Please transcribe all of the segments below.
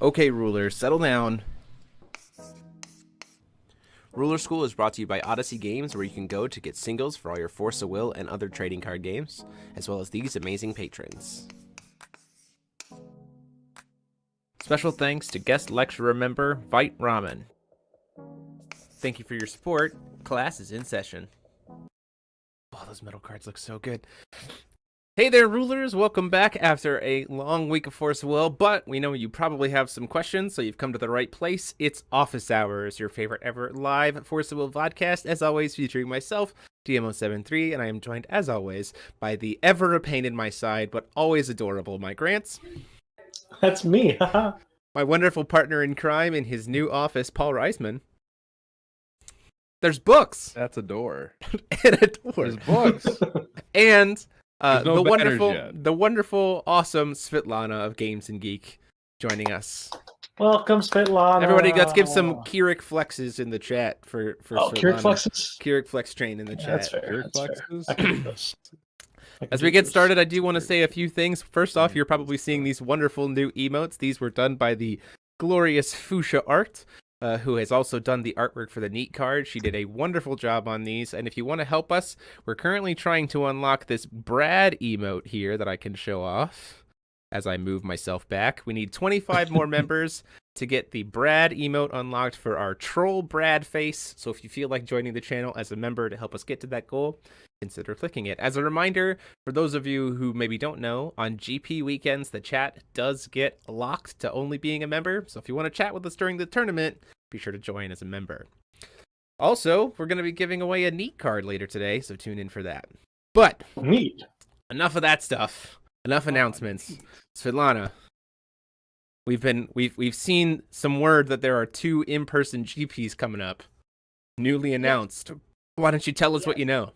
Okay, rulers, settle down. Ruler School is brought to you by Odyssey Games, where you can go to get singles for all your Force of Will and other trading card games, as well as these amazing patrons. Special thanks to guest lecturer member Vite Ramen. Thank you for your support. Class is in session. Oh, those metal cards look so good. Hey there, rulers. Welcome back after a long week of Force of Will, but we know you probably have some questions, so you've come to the right place. It's Office Hours, your favorite ever live Force of Will podcast, as always featuring myself, DMO73, and I am joined, as always, by the ever a pain in my side, but always adorable Mike Rants. That's me. My wonderful partner in crime in his new office, Paul Reisman. There's books. That's a door. And a door. There's books. And no the wonderful, awesome Svitlana of Games and Geek joining us. Welcome, Svitlana. Everybody, let's give some Keurig flexes in the chat for Svitlana. Keurig flexes? Keurig flex train in the chat. That's fair. Keurig That's flexes? fair. I can do this. As we get started, I do want to say a few things. First off, you're probably seeing these wonderful new emotes. These were done by the glorious Fuchsia Art, who has also done the artwork for the Neat card. She did a wonderful job on these. And if you want to help us, we're currently trying to unlock this Brad emote here that I can show off as I move myself back. We need 25 more members to get the Brad emote unlocked for our troll Brad face. So if you feel like joining the channel as a member to help us get to that goal, consider clicking it. As a reminder, for those of you who maybe don't know, on GP weekends, the chat does get locked to only being a member. So if you want to chat with us during the tournament, be sure to join as a member. Also, we're going to be giving away a Neat card later today, so tune in for that. But Neat. Enough of that stuff. Enough announcements. Svitlana, we've seen some word that there are 2 in-person GPs coming up, newly announced. Why don't you tell us what you know?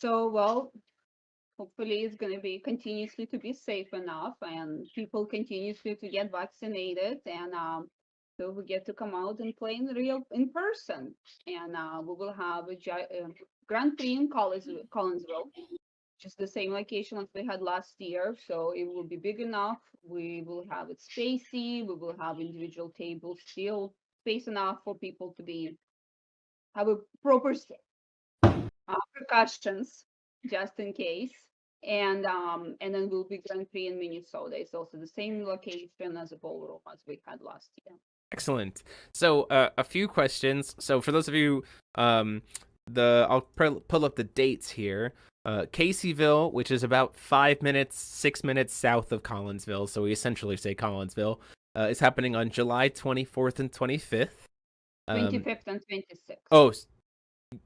So, well, hopefully it's going to be continuously to be safe enough and people continuously to get vaccinated and so we get to come out and play in person. And we will have a Grand Prix in Collinsville, which is the same location as we had last year. So it will be big enough. We will have it spacey. We will have individual tables, still space enough for people to have a proper precautions just in case, and then will be Grand Prix in Minnesota. It's also the same location as a ballroom as we had last year. Excellent. So a few questions. So for those of you, I'll pull up the dates here. Caseyville, which is about 6 minutes south of Collinsville, so we essentially say Collinsville, is happening on July 24th and 25th. 25th and 26th.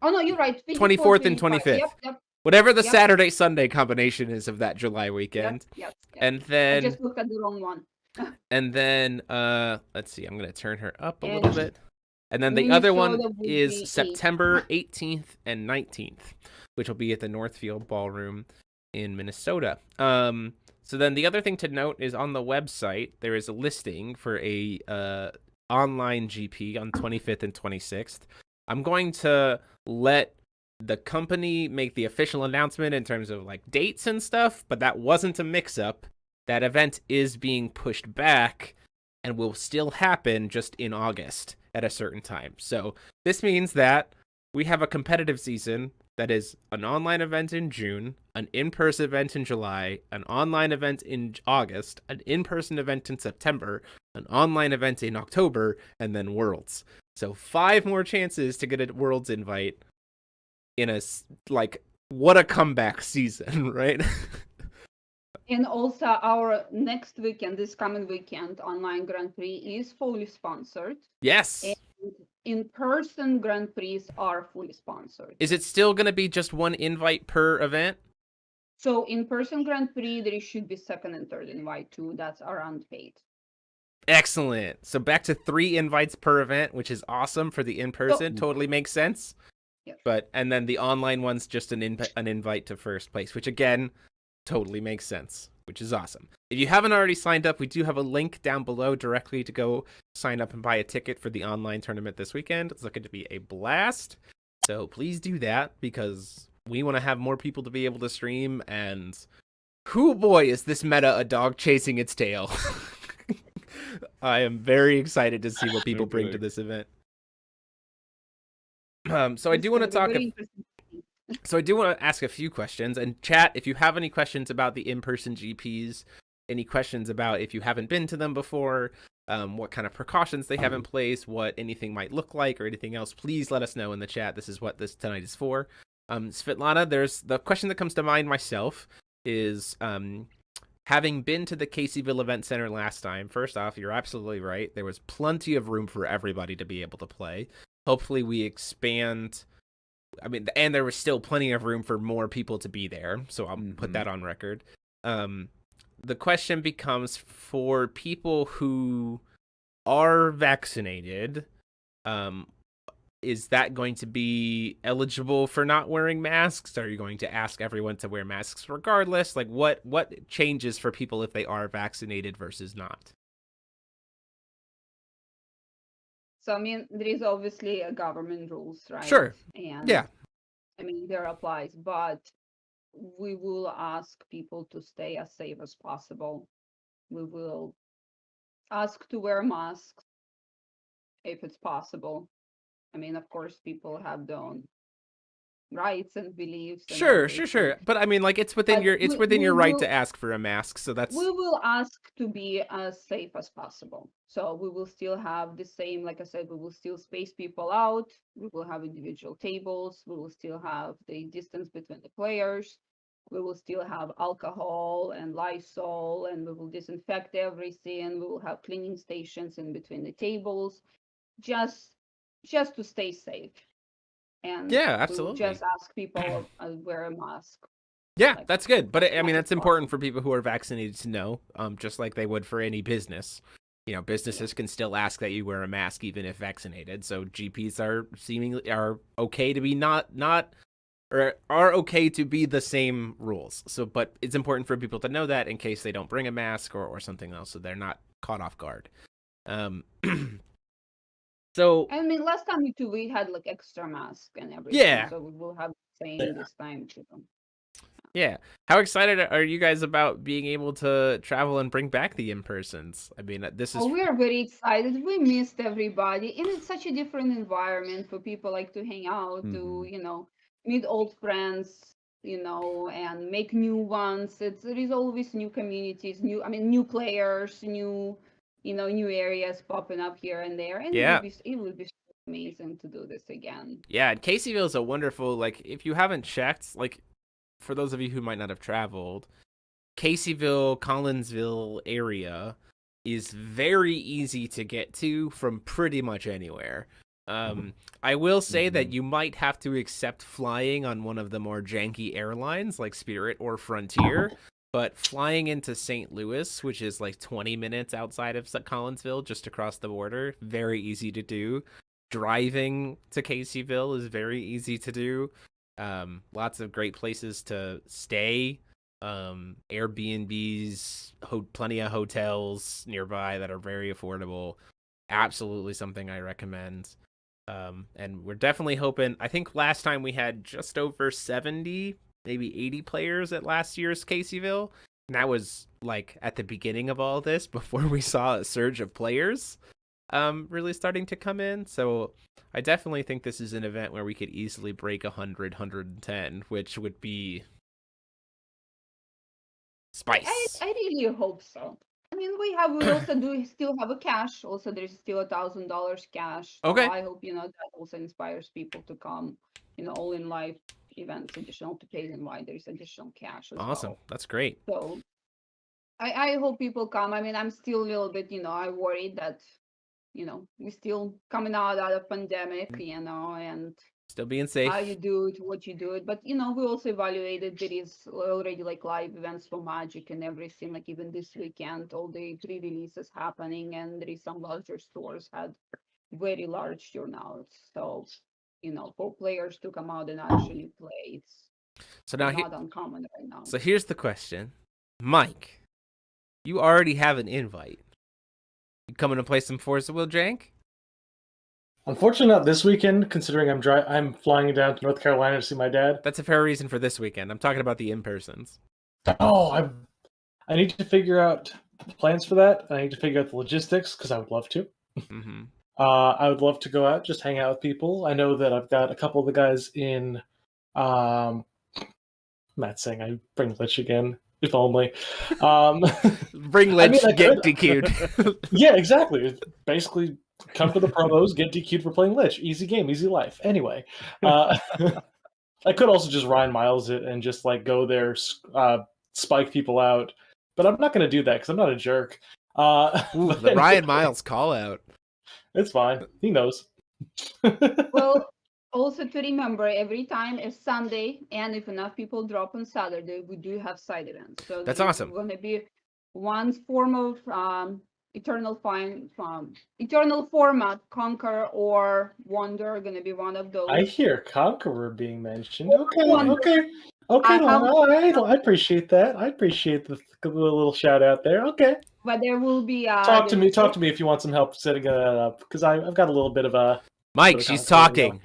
Oh no, you're right. 24th and 25th. Yep. Whatever the Saturday-Sunday combination is of that July weekend. Yep. And then I just looked at the wrong one. And then let's see, I'm going to turn her up a little bit. And then the other one is September 18th and 19th, which will be at the Northfield Ballroom in Minnesota. So then the other thing to note is on the website, there is a listing for a online GP on 25th and 26th. I'm going to let the company make the official announcement in terms of like dates and stuff, but that wasn't a mix-up. That event is being pushed back and will still happen just in August at a certain time. So this means that we have a competitive season that is an online event in June, an in-person event in July, an online event in August, an in-person event in September, an online event in October, and then Worlds. So 5 more chances to get a Worlds invite in what a comeback season, right? And also our next weekend, this coming weekend, online Grand Prix is fully sponsored. Yes. And in-person Grand Prix are fully sponsored. Is it still going to be just 1 invite per event? So in-person Grand Prix, there should be second and third invite too. That's are unpaid. Excellent. So back to 3 invites per event, which is awesome for the in-person. Totally makes sense. Yes. And then the online one's just an invite to first place, which again, totally makes sense, which is awesome. If you haven't already signed up, we do have a link down below directly to go sign up and buy a ticket for the online tournament this weekend. It's looking to be a blast. So please do that because we want to have more people to be able to stream. And whoo boy, is this meta a dog chasing its tail. I am very excited to see what people bring to this event. So I do want to talk. So I do want to ask a few questions. And chat, if you have any questions about the in-person GPs, any questions about if you haven't been to them before, what kind of precautions they have in place, what anything might look like, or anything else, please let us know in the chat. This is what this tonight is for. Svitlana, there's the question that comes to mind myself is having been to the Caseyville Event Center last time. First off, you're absolutely right. There was plenty of room for everybody to be able to play. Hopefully we expand. I mean, and there was still plenty of room for more people to be there. So I'll put that on record. The question becomes for people who are vaccinated, is that going to be eligible for not wearing masks? Are you going to ask everyone to wear masks regardless? Like what changes for people if they are vaccinated versus not? So, I mean, there is obviously a government rules, right? Sure. And yeah. I mean, there applies, but we will ask people to stay as safe as possible. We will ask to wear masks if it's possible. I mean, of course, people have their own rights and beliefs. And Sure. But I mean, like it's within your right to ask for a mask. So that's. We will ask to be as safe as possible. So we will still have the same, like I said, we will still space people out. We will have individual tables. We will still have the distance between the players. We will still have alcohol and Lysol, and we will disinfect everything. We will have cleaning stations in between the tables, just to stay safe. And yeah, absolutely. we'll just ask people to wear a mask. Yeah, that's good. But I mean, that's important for people who are vaccinated to know, just like they would for any business. You know, businesses can still ask that you wear a mask even if vaccinated. So GPs are okay to be are okay to be the same rules. So, but it's important for people to know that in case they don't bring a mask or something else, so they're not caught off guard. So I mean, last time we had like extra mask and everything. Yeah. So we will have the same this time too. Yeah. How excited are you guys about being able to travel and bring back the in-persons? I mean, this is. Oh, we are very excited. We missed everybody, and it's such a different environment for people like to hang out, to meet old friends, and make new ones. There is always new communities, new players, new areas popping up here and there, and it would be so amazing to do this again. Yeah, and Caseyville is a wonderful, like, if you haven't checked, like, for those of you who might not have traveled, Caseyville, Collinsville area is very easy to get to from pretty much anywhere. I will say that you might have to accept flying on one of the more janky airlines like Spirit or Frontier, but flying into St. Louis, which is like 20 minutes outside of Collinsville, just across the border, very easy to do. Driving to Caseyville is very easy to do. Lots of great places to stay. Airbnbs, plenty of hotels nearby that are very affordable. Absolutely something I recommend. And we're definitely hoping. I think last time we had just over 70, maybe 80 players at last year's Caseyville, and that was like at the beginning of all this, before we saw a surge of players really starting to come in. So I definitely think this is an event where we could easily break 100, 110, which would be spice. I really hope so. I mean, we also still have a cash. Also, there's still $1,000 cash. So okay. I hope that also inspires people to come. All in life events, additional to pay and why there's additional cash as awesome. well. That's great. So I hope people come. I mean, I'm still a little bit, I worried that, we're still coming out of pandemic, and still being safe. How you do it, what you do it. But, we also evaluated there is already like live events for Magic and everything, like even this weekend, all the pre-releases happening, and there is some larger stores had very large turnouts. So, for players to come out and actually play, it's not uncommon right now. So here's the question. Mike, you already have an invite. You coming to play some Forza Will Jank? Unfortunately, not this weekend, considering I'm flying down to North Carolina to see my dad. That's a fair reason for this weekend. I'm talking about the in-persons. Oh, I need to figure out plans for that. I need to figure out the logistics because I would love to. Mm-hmm. I would love to go out, just hang out with people. I know that I've got a couple of the guys in. Matt saying I bring Lich again. If only. Bring Lich, get DQ'd. Yeah, exactly. Basically, come to the promos, get DQ'd for playing Lich. Easy game, easy life. Anyway, I could also just Ryan Miles it and just like go there, spike people out, but I'm not going to do that because I'm not a jerk. Ooh, the Ryan Miles call out. It's fine. He knows. Well, also to remember, every time is Sunday, and if enough people drop on Saturday, we do have side events. So that's awesome. Going to be one form of eternal format, Conquer or Wonder, going to be one of those. I hear Conqueror being mentioned. Okay. I appreciate that. I appreciate the little shout out there. Okay. But there will be talk to me if you want some help setting that up because I've got a little bit of a Mike. She's talking.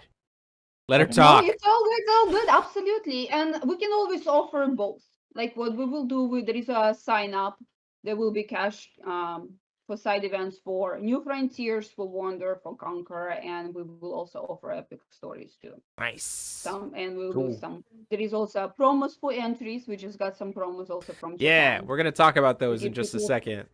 Let her talk. No, it's all good, absolutely. And we can always offer both. Like what we will do, there is a sign up. There will be cash for side events for New Frontiers, for Wonder, for Conquer, and we will also offer epic stories too. Nice. We'll do some. There is also promos for entries. We just got some promos also from Japan. Yeah, we're gonna talk about those in just a second.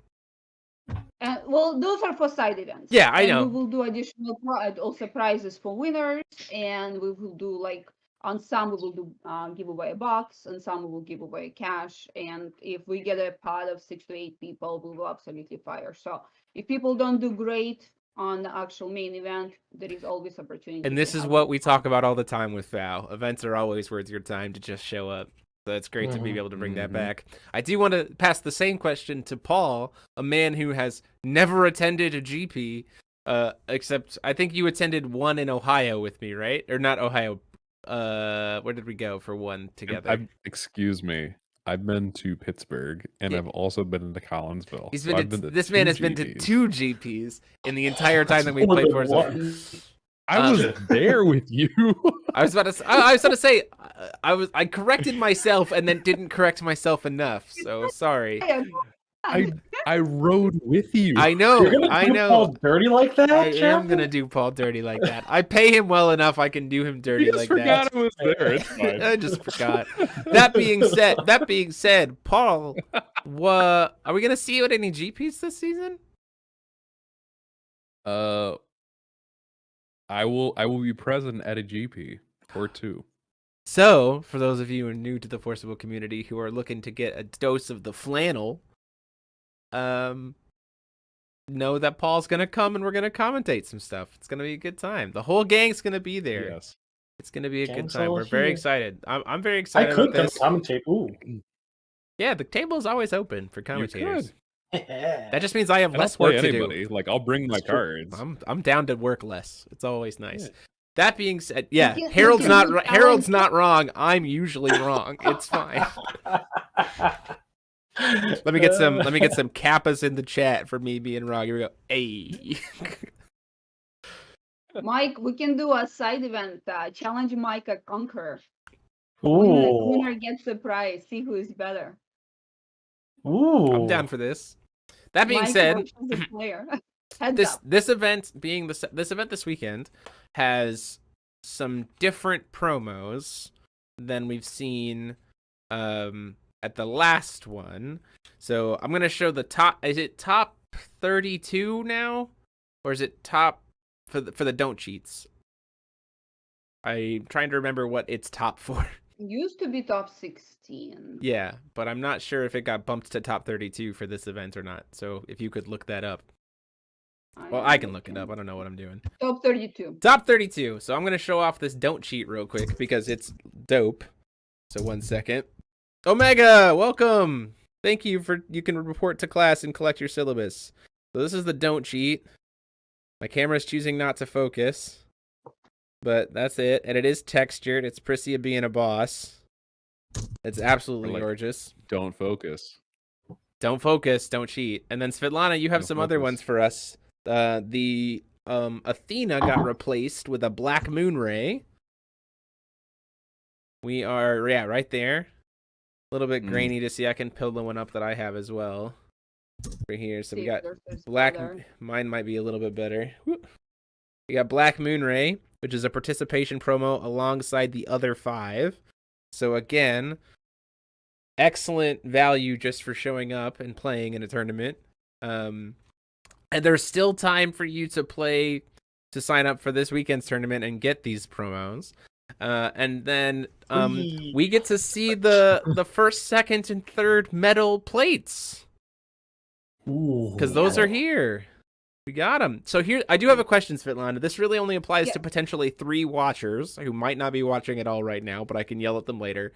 And well, those are for side events. Yeah, I know. We will do additional also prizes for winners, and we will do like on some we will do give away a box, and some we will give away cash. And if we get a pot of 6 to 8 people, we will absolutely fire. So if people don't do great on the actual main event, there is always opportunity. And this is what we talk about all the time with FOW. Events are always worth your time to just show up. So it's great to be able to bring that back. I do want to pass the same question to Paul, a man who has never attended a GP, except I think you attended one in Ohio with me, right? Or not Ohio. Where did we go for one together? Excuse me. I've been to Pittsburgh, and I've also been to Collinsville. This man has been to 2 GPs in the entire time that we played Forza. I was there with you. I was about to say I corrected myself and then didn't correct myself enough. So sorry. I rode with you. I know. You're gonna do Paul dirty like that? I am gonna do Paul dirty like that. I pay him well enough. I can do him dirty like that. I forgot I was there. It's fine. I just forgot. That being said, Paul, are we gonna see you at any GPs this season? I will be present at a GP or 2. So, for those of you who are new to the Forcible community who are looking to get a dose of the flannel, know that Paul's gonna come and we're gonna commentate some stuff. It's gonna be a good time. The whole gang's gonna be there. Yes, it's gonna be a good time. We're very excited. I'm very excited. I could about this. commentate. Ooh, yeah, the table is always open for commentators. Yeah. That just means I have less work to do. Like I'll bring my cards. I'm down to work less. It's always nice. Yeah. That being said, yeah, Harold's not wrong. I'm usually wrong. It's fine. Let me get some kappas in the chat for me being wrong. Here we go. Hey. Mike, we can do a side event. Challenge Mike at Conquer. Ooh. Winner gets the prize. See who is better. Ooh. I'm down for this. That being said, this event this weekend has some different promos than we've seen at the last one. So I'm gonna show the top. Is it top 32 now, or is it top for the don't cheats? I'm trying to remember what it's top for. Used to be top 16. Yeah, but I'm not sure if it got bumped to top 32 for this event or not. So if you could look that up. I can look it up. I don't know what I'm doing. Top 32. Top 32. So I'm going to show off this don't cheat real quick because it's dope. So 1 second. Omega, welcome. Thank you you can report to class and collect your syllabus. So this is the don't cheat. My camera's choosing not to focus. But that's it. And it is textured. It's Priscia being a boss. It's absolutely gorgeous. Don't focus. Don't focus. Don't cheat. And then Svitlana, you have some other ones for us. The Athena got replaced with a Black Moon Ray. We are, right there. A little bit grainy to see. I can pull the one up that I have as well. Right here. So we Steve got versus black. Brother. Mine might be a little bit better. Whoop. We got Black Moonray, which is a participation promo alongside the other 5. So again, excellent value just for showing up and playing in a tournament. And there's still time for you to sign up for this weekend's tournament and get these promos. And then we get to see the first, second, and third medal plates. Because those are here. We got them. So here, I do have a question, Svitlana. This really only applies to potentially 3 watchers who might not be watching it all right now, but I can yell at them later.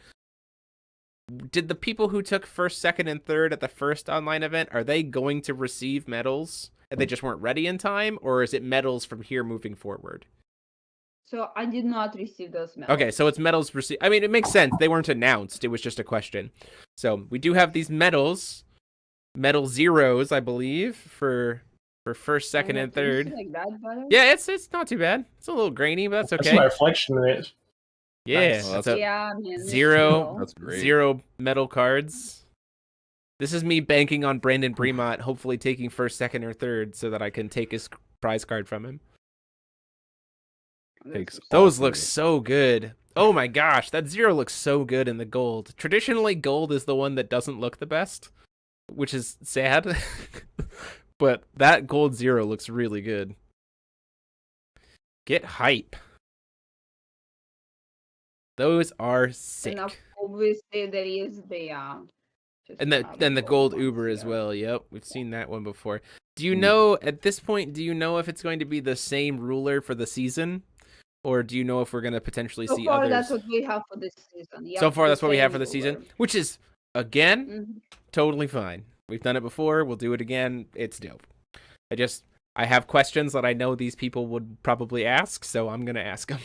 Did the people who took first, second, and third at the first online event, are they going to receive medals and they just weren't ready in time? Or is it medals from here moving forward? So I did not receive those medals. Okay, so it's medals received. I mean, it makes sense. They weren't announced. It was just a question. So we do have these medals. Medal zeros, I believe, for first, second, and third. Like that better? Yeah, it's not too bad. It's a little grainy, but that's okay. That's my reflection in it. Yeah, Nice. that's a Yeah, man. zero. That's great. 0 medal cards. This is me banking on Brandon Bremont, hopefully taking first, second, or third, so that I can take his prize card from him. Takes Those all look 3. so good. Oh my gosh, that 0 looks so good in the gold. Traditionally, gold is the one that doesn't look the best, which is sad. But that gold 0 looks really good. Get hype. Those are sick. And obviously there is the And the gold Uber as well. Yep, we've seen that one before. Do you know at this point? Do you know if it's going to be the same ruler for the season, or do you know if we're going to potentially see others? That's what we have for this season. Yep, So far, that's what we have for the ruler. season, which is again totally fine. We've done it before. We'll do it again. It's dope. I have questions that I know these people would probably ask, so I'm gonna ask them.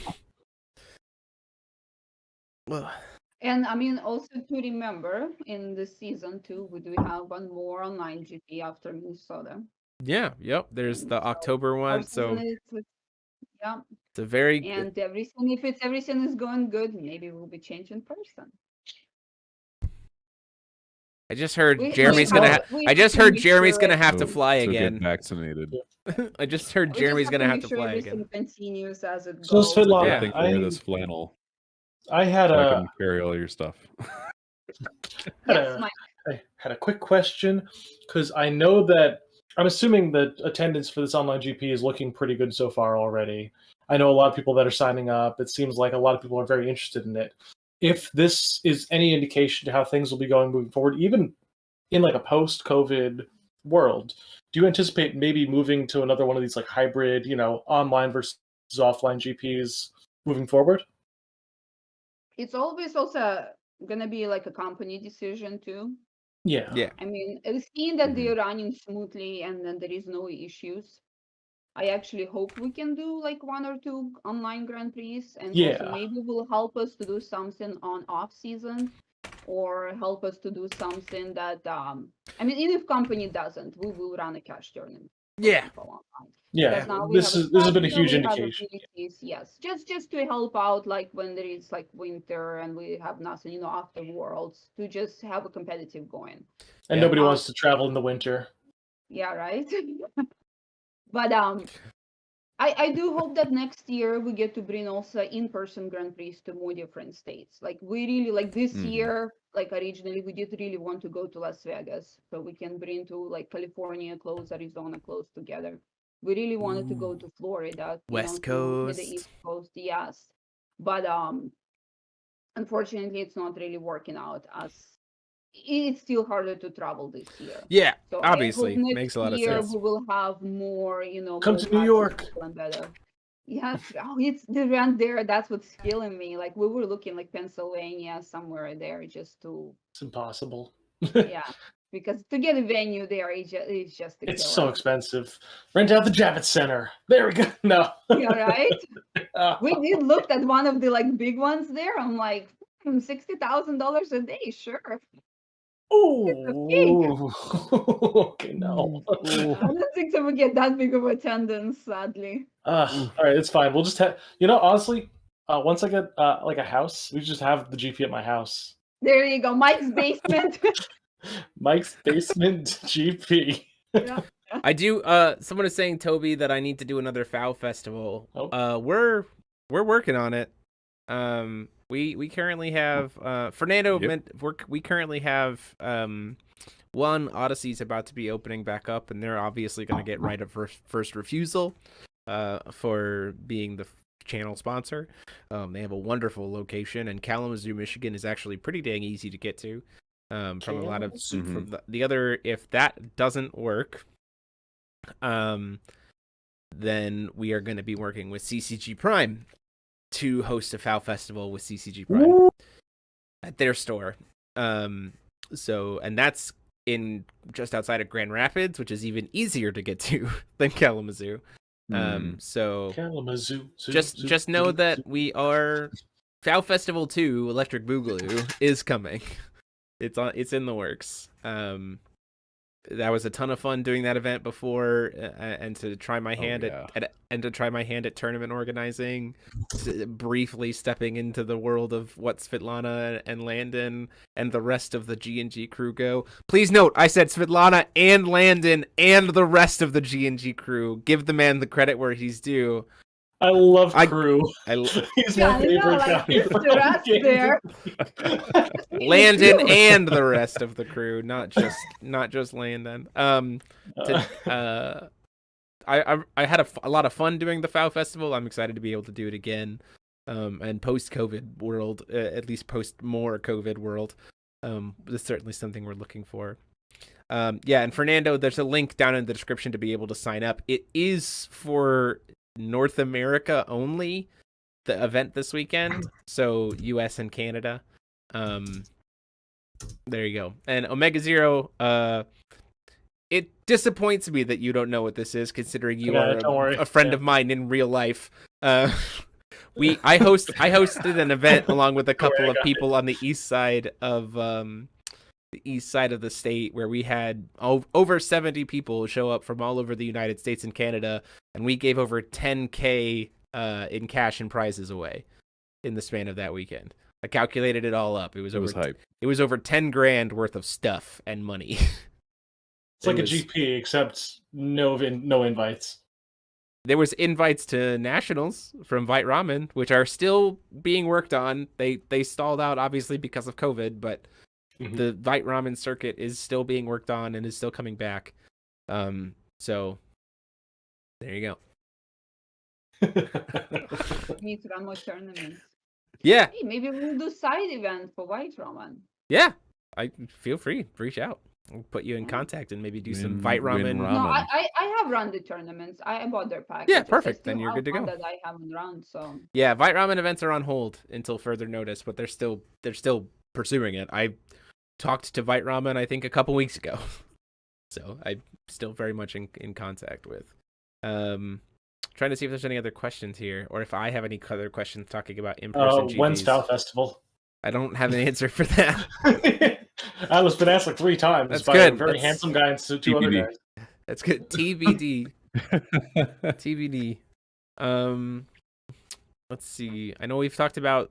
And I mean, also to remember, in the season 2, we do have one more online GP after Minnesota. Yeah, yep. There's the October one, so yeah. it's a very And if everything is going good, maybe we'll be changing person. I just heard Jeremy's gonna have to fly So again. get vaccinated. I just heard Jeremy's gonna have to fly again. Everything continues as it So goes. Svitlana, I think wear this flannel. I had so I can carry all your stuff. I had a quick question because I know that I'm assuming that attendance for this online GP is looking pretty good so far already. I know a lot of people that are signing up. It seems like a lot of people are very interested in it. If this is any indication to how things will be going moving forward, even in like a post-COVID world, do you anticipate maybe moving to another one of these like hybrid, online versus offline GPs moving forward? It's always also gonna be like a company decision too. Yeah. I mean, seeing that they're running smoothly and then there is no issues, I actually hope we can do like 1 or 2 online Grand Prix, and also maybe will help us to do something on off season, or help us to do something that I mean, even if company doesn't, we will run a cash tournament. Yeah. Yeah. This has been a huge indication. Yes, just to help out, like when there is like winter and we have nothing, after Worlds, to just have a competitive going. And nobody wants to travel in the winter. Yeah, right. But I do hope that next year we get to bring also in-person Grand Prix to more different states. Like we really like this year, like originally we did really want to go to Las Vegas, so we can bring to like California close, Arizona close together. We really wanted to go to Florida, West to Coast, the East Coast, yes. But unfortunately, it's not really working out as. It's still harder to travel this year. Yeah, so obviously, makes a lot of sense. We will have more, Come to New York. And better. Yes, it's the rent there. That's what's killing me. Like we were looking like Pennsylvania, somewhere there, just to. It's impossible. Yeah, because to get a venue there is just. It's so expensive. Rent out the Javits Center. There we go. No. Yeah, right. We did look at one of the like big ones there. I'm like, $60,000 a day, sure. Oh, okay, no. I don't think so we get that big of attendance, sadly. All right, it's fine. We'll just have, honestly, once I get like a house, we just have the GP at my house. There you go, Mike's basement. Mike's Basement GP. Yeah. I do. Someone is saying, Toby, that I need to do another Foul Festival. Oh. We're working on it. We currently have Fernando. Yep. We currently have one Odyssey's about to be opening back up, and they're obviously going to get right of first refusal for being the channel sponsor. They have a wonderful location, and Kalamazoo, Michigan is actually pretty dang easy to get to. From a lot of from the other, if that doesn't work, then we are going to be working with CCG Prime to host a Foul Festival with CCG Prime at their store. So, and that's in just outside of Grand Rapids, which is even easier to get to than Kalamazoo. So Kalamazoo. Just know that we are Foul Festival 2 Electric Boogaloo is coming. It's in the works. That was a ton of fun doing that event before, and to try my hand at tournament organizing, briefly stepping into the world of what Svitlana and Landon and the rest of the G&G crew go. Please note, I said Svitlana and Landon and the rest of the G&G crew. Give the man the credit where he's due. I love crew. He's my favorite guy. There. Landon and the rest of the crew, not just Landon. I had a lot of fun doing the Foul Festival. I'm excited to be able to do it again. And post-COVID world, at least post-more COVID world, this is certainly something we're looking for. And Fernando, there's a link down in the description to be able to sign up. It is for North America only, the event this weekend, so US and Canada. There you go. And Omega Zero, it disappoints me that you don't know what this is, considering you are a friend of mine in real life. I hosted an event along with a couple of people on the east side of the state, where we had over 70 people show up from all over the United States and Canada, and we gave over $10K in cash and prizes away in the span of that weekend. I calculated it all up. It was over $10,000 worth of stuff and money. It's like a GP, except no invites. There was invites to nationals from Vite Ramen, which are still being worked on. They stalled out obviously because of COVID, but the Vite Ramen circuit is still being worked on and is still coming back. So there you go. Need to run more tournaments. Yeah. Hey, maybe we'll do side events for Vite Ramen. Yeah. I feel free. Reach out. I'll put you in contact and maybe do some Vite Ramen. No, I have run the tournaments. I bought their package. Yeah, perfect. Then you're good to go. That I haven't run, so. Yeah, Vite Ramen events are on hold until further notice, but they're still pursuing it. I talked to Vite Ramen, I think, a couple weeks ago. So I'm still very much in contact with. Trying to see if there's any other questions here, or if I have any other questions talking about in-person GPs. When's Foul Festival? I don't have an answer for that. I was been asked like 3 times. That's by good. A very handsome guy and 2 other guys. That's good. TBD. TBD. Let's see. I know we've talked about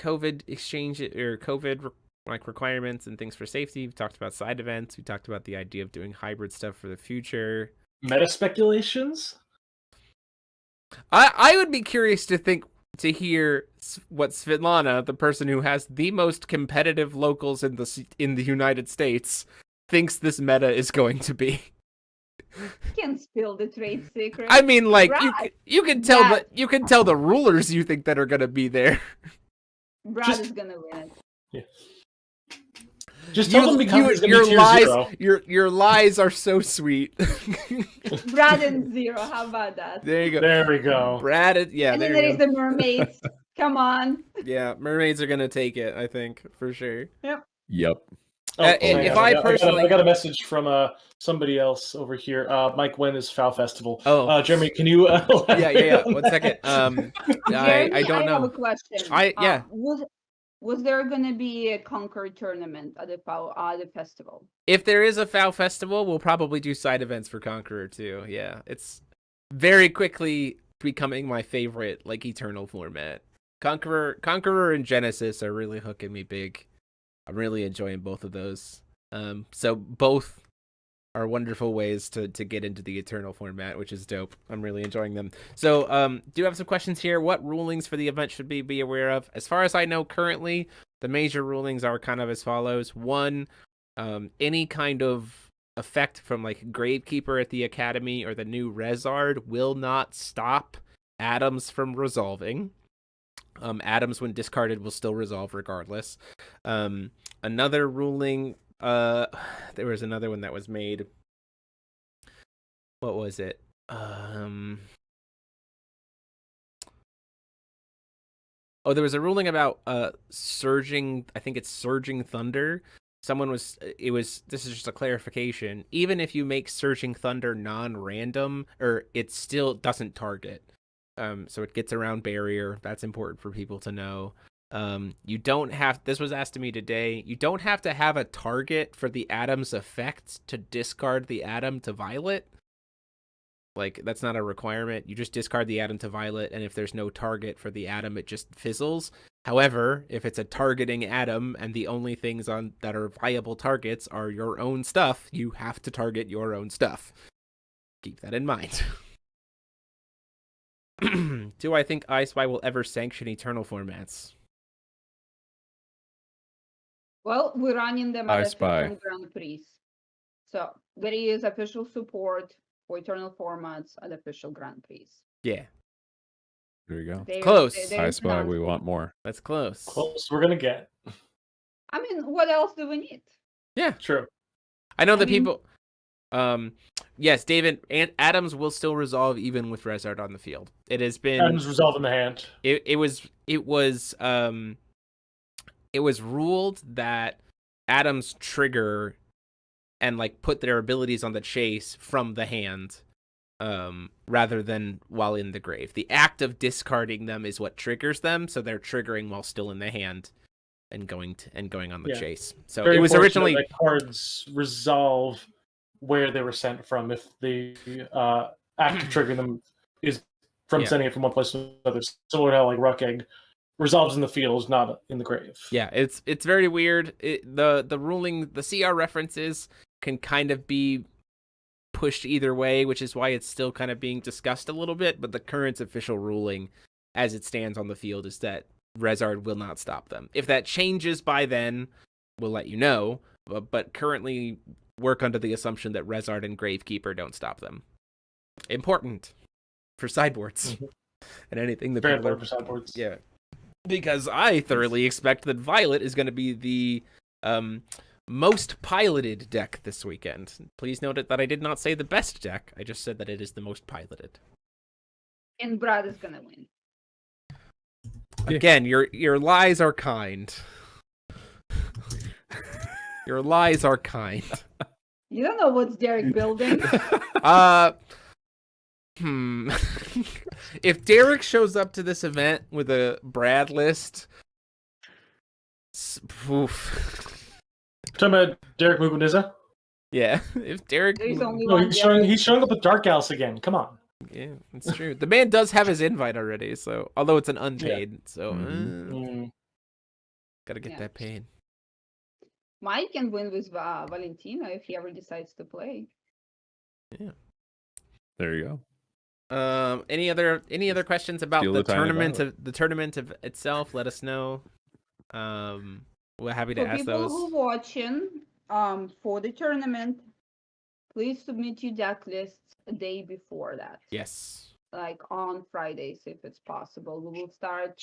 COVID exchange or COVID requirements and things for safety. We've talked about side events. We talked about the idea of doing hybrid stuff for the future. Meta speculations? I would be curious to hear what Svitlana, the person who has the most competitive locals in the United States, thinks this meta is going to be. Can't spill the trade secret. I mean, like you can tell the rulers you think that are going to be there. Brad is going to win it. Yeah. Just tell them your lies are so sweet. Brad and Zero, how about that? There you go. There we go. Brad, and then there is the mermaids. Come on. Yeah, mermaids are gonna take it, I think, for sure. Yep. I got a message from somebody else over here. Mike, when is Foul Festival? Jeremy, can you? Yeah. 1 second. Jeremy, I don't know. I have a question. Was there going to be a Conqueror Tournament at the festival? If there is a Foul Festival, we'll probably do side events for Conqueror too. Yeah, it's very quickly becoming my favorite, like, eternal format. Conqueror and Genesis are really hooking me big. I'm really enjoying both of those. So both are wonderful ways to get into the Eternal format, which is dope. I'm really enjoying them. So do you have some questions here? What rulings for the event should we be aware of? As far as I know currently, the major rulings are kind of as follows. One, any kind of effect from like Gravekeeper at the Academy or the new Rezard will not stop atoms from resolving. Atoms, when discarded, will still resolve regardless. Another ruling, there was another one that was made. What was it? Oh, there was a ruling about surging, I think it's Surging Thunder. This is just a clarification. Even if you make Surging Thunder non-random, or it still doesn't target. So it gets around barrier. That's important for people to know. You don't have, this was asked to me today, you don't have to have a target for the atom's effect to discard the atom to violet. Like, that's not a requirement. You just discard the atom to violet, and if there's no target for the atom, it just fizzles. However, if it's a targeting atom and the only things that are viable targets are your own stuff, you have to target your own stuff. Keep that in mind. Do I think I Spy will ever sanction Eternal formats? Well, we're running them I at Spy. official Grand Prix. So there is official support for Eternal formats at official Grand Prix. Yeah. There you go. Close. I Spy, we want more. That's close. Close we're going to get. I mean, what else do we need? Yeah. True. I know that people... yes, David, atoms will still resolve even with Rezard on the field. It has been... Atoms resolve in the hand. It was ruled that atoms trigger and like put their abilities on the chase from the hand, rather than while in the grave. The act of discarding them is what triggers them, so they're triggering while still in the hand and going on the chase. So Very it was originally that cards resolve where they were sent from. If the act of triggering them is from sending it from one place to another, similar to how like Ruck Egg resolves in the field, not in the grave. Yeah, it's very weird. The ruling, the CR references can kind of be pushed either way, which is why it's still kind of being discussed a little bit. But the current official ruling, as it stands on the field, is that Rezard will not stop them. If that changes by then, we'll let you know. But currently, work under the assumption that Rezard and Gravekeeper don't stop them. Important for sideboards and anything that very people important for sideboards. Yeah. Because I thoroughly expect that Violet is going to be the most piloted deck this weekend. Please note that I did not say the best deck. I just said that it is the most piloted. And Brad is going to win. Again, your lies are kind. Your lies are kind. You don't know what's Derek building. If Derek shows up to this event with a Brad list, oof. Talking about Derek Muguniza? Yeah, if Derek, There's only No, one he's showing up with Dark Alice again. Come on. yeah, it's true. The man does have his invite already, so although it's an unpaid, so gotta get that paid. Mike can win with Valentina if he ever decides to play. Yeah. There you go. Any other questions about Steal the the tiny tournament Violet. of the tournament of itself? Let us know. We're happy to For ask people those. who are watching, for the tournament, please submit your deck lists a day before that. Yes. Like on Fridays, if it's possible. We will start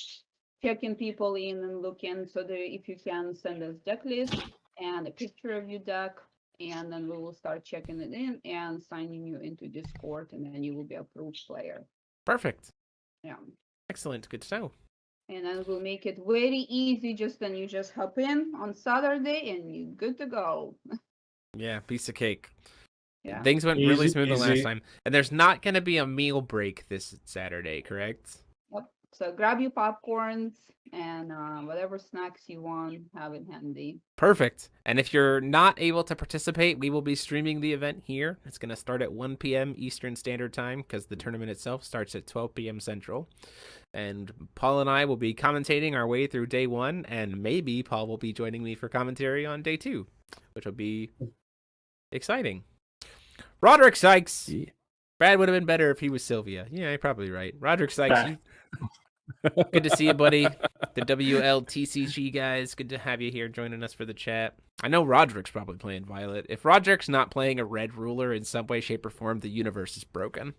checking people in and looking, so that if you can send us deck list and a picture of your deck, and then we will start checking it in and signing you into Discord, and then you will be a approved player. Perfect. Yeah. Excellent. Good to know. And then we'll make it very easy. Then you just hop in on Saturday and you're good to go. Yeah, piece of cake. Yeah. Things went really Easy smooth the peasy. last time. And there's not going to be a meal break this Saturday, correct? Yep. So grab your popcorns and whatever snacks you want, have it handy. Perfect. And if you're not able to participate, we will be streaming the event here. It's going to start at 1 p.m. Eastern Standard Time because the tournament itself starts at 12 p.m. Central. And Paul and I will be commentating our way through day 1, and maybe Paul will be joining me for commentary on day 2, which will be exciting. Roderick Sykes. Yeah. Brad would have been better if he was Sylvia. Yeah, you're probably right. Roderick Sykes, good to see you, buddy. The WLTCG guys, good to have you here joining us for the chat. I know Roderick's probably playing Violet. If Roderick's not playing a red ruler in some way, shape, or form, the universe is broken.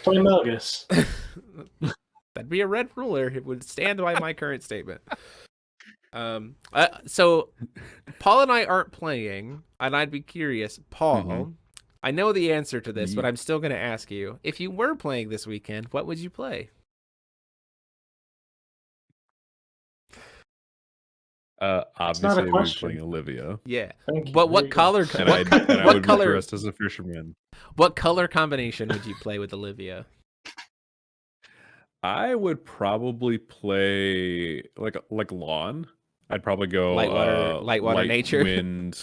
Play Melgus. That'd be a red ruler. It would stand by my current statement. So Paul and I aren't playing, and I'd be curious, Paul, I know the answer to this, but I'm still going to ask you. If you were playing this weekend, what would you play? Obviously, we're playing Olivia. Yeah, but what color? And I would be dressed as a fisherman. What color combination would you play with Olivia? I would probably play like lawn. I'd probably go light water nature, wind.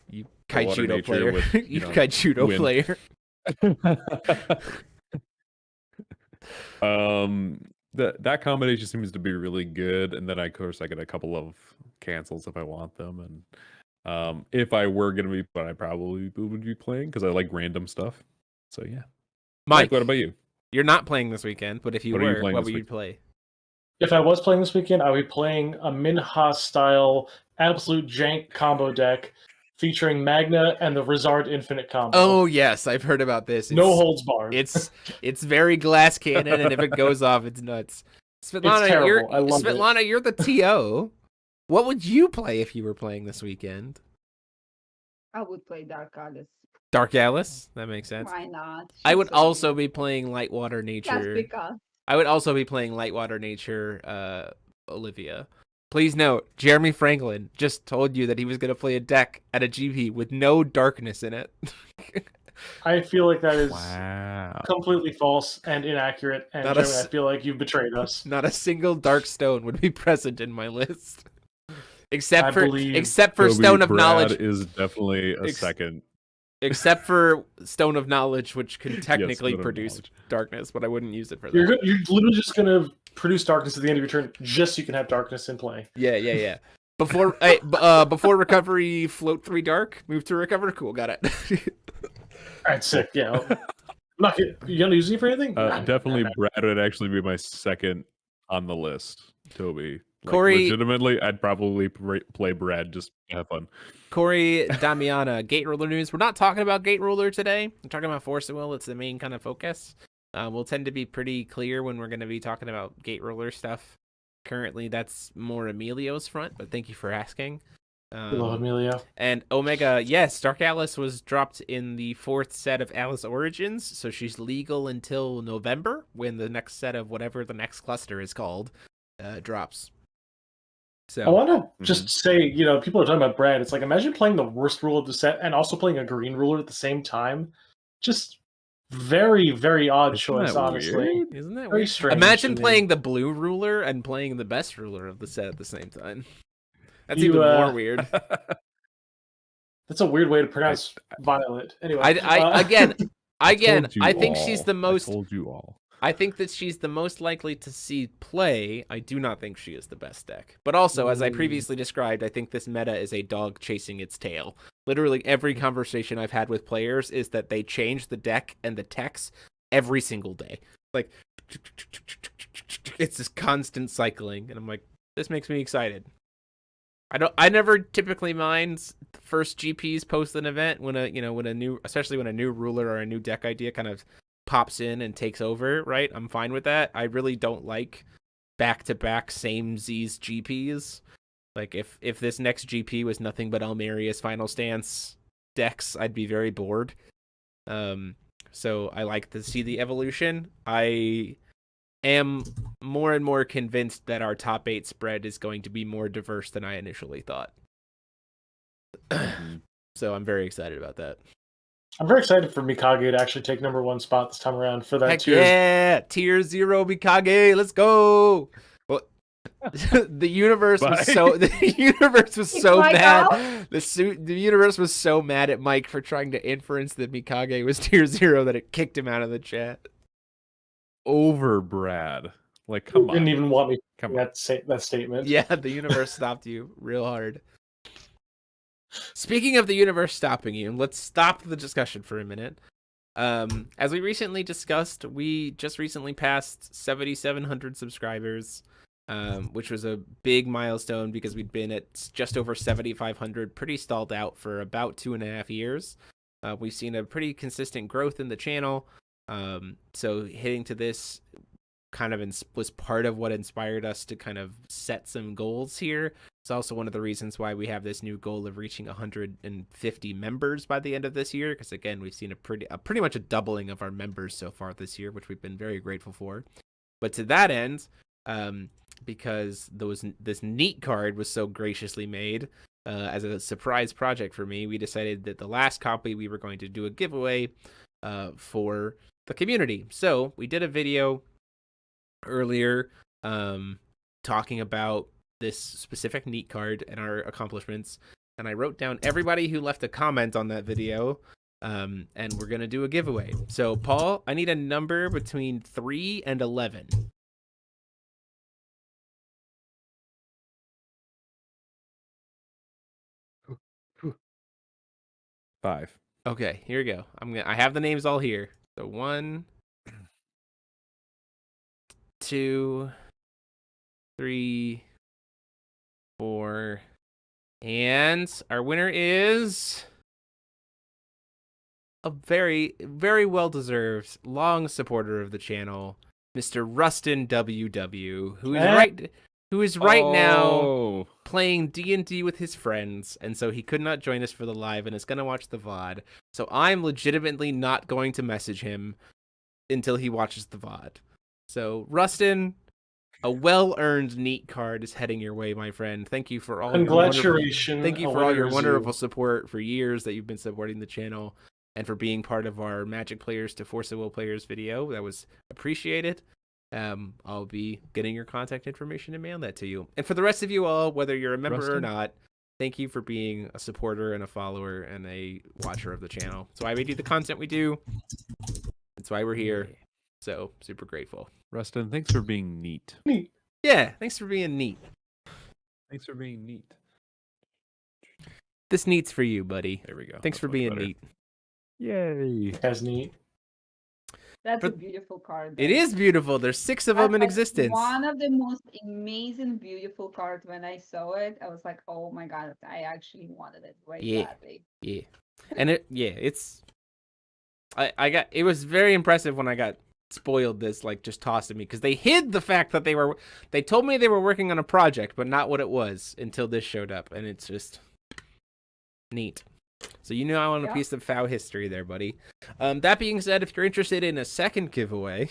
You kite judo player. With, you kite judo player. That combination seems to be really good, and then of course I get a couple of cancels if I want them, and if I were gonna be, but I probably would be playing because I like random stuff. So yeah, Mike, what about you? You're not playing this weekend, but if you were, what would you play? If I was playing this weekend, I would be playing a Minha style absolute jank combo deck featuring Magna and the Rizard Infinite combo. Oh yes, I've heard about this. No holds barred. It's very glass cannon, and if it goes off, it's nuts. Svitlana, you're the TO. What would you play if you were playing this weekend? I would play Dark Alice. Dark Alice? That makes sense. Why not? I would also be playing Lightwater Nature. I would also be playing Lightwater Nature, Olivia. Please note, Jeremy Franklin just told you that he was going to play a deck at a GP with no darkness in it. I feel like that is completely false and inaccurate, and Jeremy, I feel like you've betrayed us. Not a single dark stone would be present in my list. Except for Stone of Knowledge. Is definitely a second. Except for Stone of Knowledge, which can technically produce darkness, but I wouldn't use it for that. You're literally just going to produce darkness at the end of your turn just so you can have darkness in play. Yeah. Before recovery, float 3 dark, move to recover. Cool, got it. All right, sick. Yeah. You gonna use it for anything? Definitely, Brad would actually be my second on the list. Toby, Corey, legitimately, I'd probably play Brad just to have fun. Corey Damiana, Gate Ruler news. We're not talking about Gate Ruler today. We're talking about Force and Will. It's the main kind of focus. We'll tend to be pretty clear when we're going to be talking about Gate Ruler stuff. Currently, that's more Emilio's front, but thank you for asking. Love Emilio. And Omega, yes, Dark Alice was dropped in the 4th set of Alice Origins, so she's legal until November, when the next set of whatever the next cluster is called drops. So I want to just say, people are talking about Brad. It's like, imagine playing the worst rule of the set and also playing a green ruler at the same time. Just very, very odd choice, honestly. Isn't that very weird? strange? Imagine playing the blue ruler and playing the best ruler of the set at the same time. That's even more weird. That's a weird way to pronounce Violet. Anyway, again, I think she's the most. I told you all. I think that she's the most likely to see play. I do not think she is the best deck. But also, as I previously described, I think this meta is a dog chasing its tail. Literally every conversation I've had with players is that they change the deck and the text every single day. Like, it's this constant cycling. And I'm like, this makes me excited. I never typically mind first GPs post an event when especially when a new ruler or a new deck idea kind of pops in and takes over, right? I'm fine with that. I really don't like back-to-back same Z's GPs. Like, if this next GP was nothing but Almeria's Final Stance decks, I'd be very bored. So I like to see the evolution. I am more and more convinced that our top 8 spread is going to be more diverse than I initially thought. So I'm very excited about that. I'm very excited for Mikage to actually take #1 spot this time around for that Heck tier. yeah! Tier 0 Mikage, let's go! Well, the universe was so mad. The universe was so mad at Mike for trying to inference that Mikage was tier 0 that it kicked him out of the chat. Over Brad. Like, come on. Didn't even want me Come that statement. Yeah, the universe stopped you real hard. Speaking of the universe stopping you, let's stop the discussion for a minute. As we recently discussed, we just recently passed 7,700 subscribers, which was a big milestone because we'd been at just over 7,500, pretty stalled out for about 2.5 years. We've seen a pretty consistent growth in the channel. So hitting to this kind of was part of what inspired us to kind of set some goals here. It's also one of the reasons why we have this new goal of reaching 150 members by the end of this year, because again, we've seen a pretty much a doubling of our members so far this year, which we've been very grateful for. But to that end, because this neat card was so graciously made as a surprise project for me, we decided that the last copy we were going to do a giveaway for the community. So we did a video earlier talking about this specific neat card and our accomplishments, and I wrote down everybody who left a comment on that video, and we're gonna do a giveaway. So Paul, I need a number between 3 and 11. 5. Okay, here we go. I have the names all here. So 1, 2, 3, 4, and our winner is a very, very well-deserved, long supporter of the channel, Mr. Rustin WW, who is right now playing D&D with his friends, and so he could not join us for the live and is going to watch the VOD. So I'm legitimately not going to message him until he watches the VOD. So Rustin, a well-earned neat card is heading your way, my friend. Thank you for all Congratulations. Thank you for all your wonderful support for years that you've been supporting the channel and for being part of our Magic Players to Force of Will Players video. That was appreciated. I'll be getting your contact information and mail that to you. And for the rest of you all, whether you're a member or not, thank you for being a supporter and a follower and a watcher of the channel. That's why we do the content we do. That's why we're here. So super grateful. Rustin, thanks for being neat. Yeah, thanks for being neat. Thanks for being neat. This neat's for you, buddy. There we go. Thanks for being neat. Yay. That's neat. That's a beautiful card. It is beautiful. There's 6 of them in existence. One of the most amazing, beautiful cards. When I saw it, I was like, "Oh my god!" I actually wanted it way badly. Yeah, and it was very impressive when I got spoiled this, like just tossed at me, because they hid the fact that they told me they were working on a project, but not what it was until this showed up, and it's just neat. So I want a piece of FOW history there, buddy. That being said, if you're interested in a second giveaway,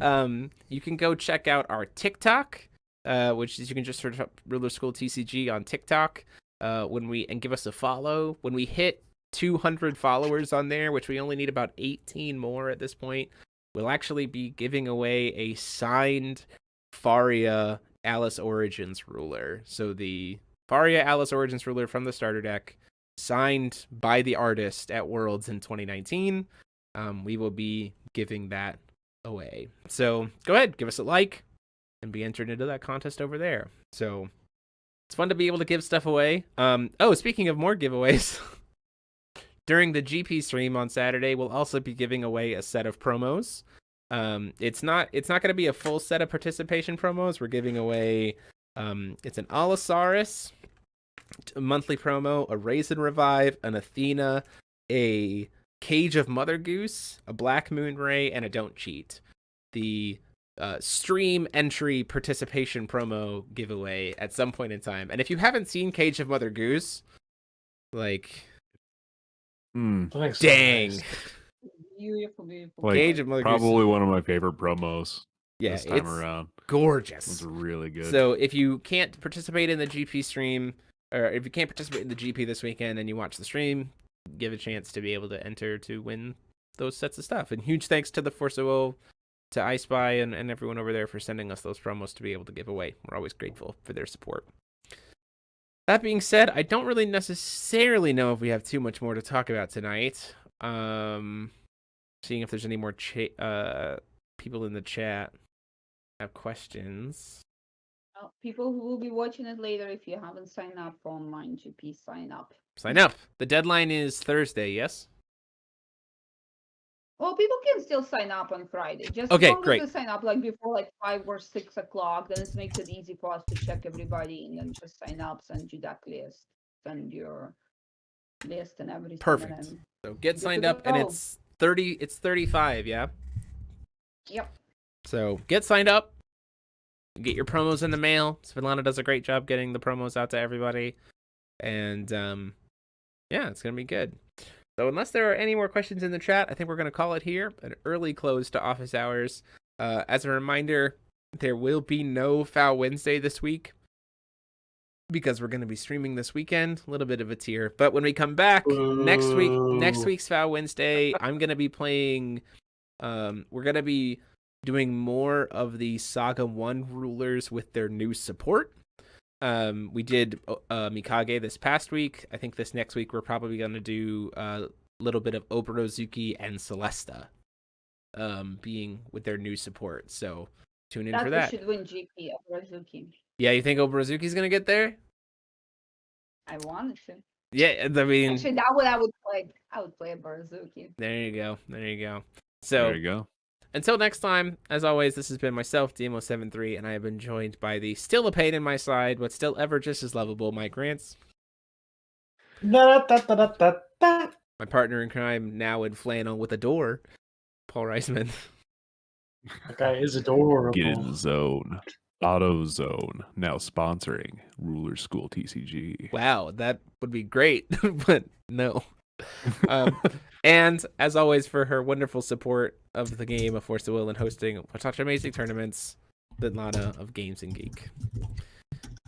you can go check out our TikTok, which is you can just search up Ruler School TCG on TikTok, and give us a follow. When we hit 200 followers on there, which we only need about 18 more at this point, we'll actually be giving away a signed Faria Alice Origins ruler. So the Faria Alice Origins ruler from the starter deck, signed by the artist at Worlds in 2019. We will be giving that away. So go ahead, give us a like, and be entered into that contest over there. So it's fun to be able to give stuff away. Speaking of more giveaways, during the GP stream on Saturday, we'll also be giving away a set of promos. It's not going to be a full set of participation promos. We're giving away it's an Allosaurus, a monthly promo, a Raisin Revive, an Athena, a Cage of Mother Goose, a Black Moon Ray, and a Don't Cheat. The stream entry participation promo giveaway at some point in time. And if you haven't seen Cage of Mother Goose, like, dang. Beautiful. Like, Cage of Mother probably Goose. one of my favorite promos. This time around. Gorgeous. It's really good. So if you can't participate in the GP stream, or if you can't participate in the GP this weekend and you watch the stream, give a chance to be able to enter to win those sets of stuff. And huge thanks to the Force of Will, to iSpy, and everyone over there for sending us those promos to be able to give away. We're always grateful for their support. That being said, I don't really necessarily know if we have too much more to talk about tonight. Seeing if there's any more people in the chat have questions. Well, people who will be watching it later, if you haven't signed up for Online GP, sign up. Sign up. The deadline is Thursday, yes? Well, people can still sign up on Friday. Just Okay, as long great. as they sign up like before 5 or 6 o'clock, then it makes it easy for us to check everybody and then just sign up, send you that list, send your list and everything. Perfect. So get signed up, and it's 35, yeah? Yep. So get signed up. Get your promos in the mail. Svitlana does a great job getting the promos out to everybody. And yeah, it's going to be good. So unless there are any more questions in the chat, I think we're going to call it here. An early close to office hours. As a reminder, there will be no Foul Wednesday this week because we're going to be streaming this weekend. A little bit of a tear. But when we come back next week's Foul Wednesday, I'm going to be playing... we're going to be doing more of the Saga 1 rulers with their new support. We did Mikage this past week. I think this next week we're probably going to do a little bit of Oborozuki and Celesta being with their new support. So tune in for that. Should win GP, Oborozuki. Yeah, you think Oborozuki's going to get there? I wanted to. Yeah, I mean... Actually, that one I would play. I would play Oborozuki. There you go. There you go. So, there you go. Until next time, as always, this has been myself, Demo73, and I have been joined by the still a pain in my side, but still ever just as lovable Mike Grants. My partner in crime, now in flannel with a door, Paul Reisman. That guy is adorable. Get in the zone. AutoZone, now sponsoring Ruler School TCG. Wow, that would be great, but no. And as always, for her wonderful support of the game of Force of Will and hosting such amazing tournaments, Svitlana of Games and Geek.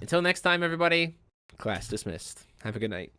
Until next time, everybody, class dismissed. Have a good night.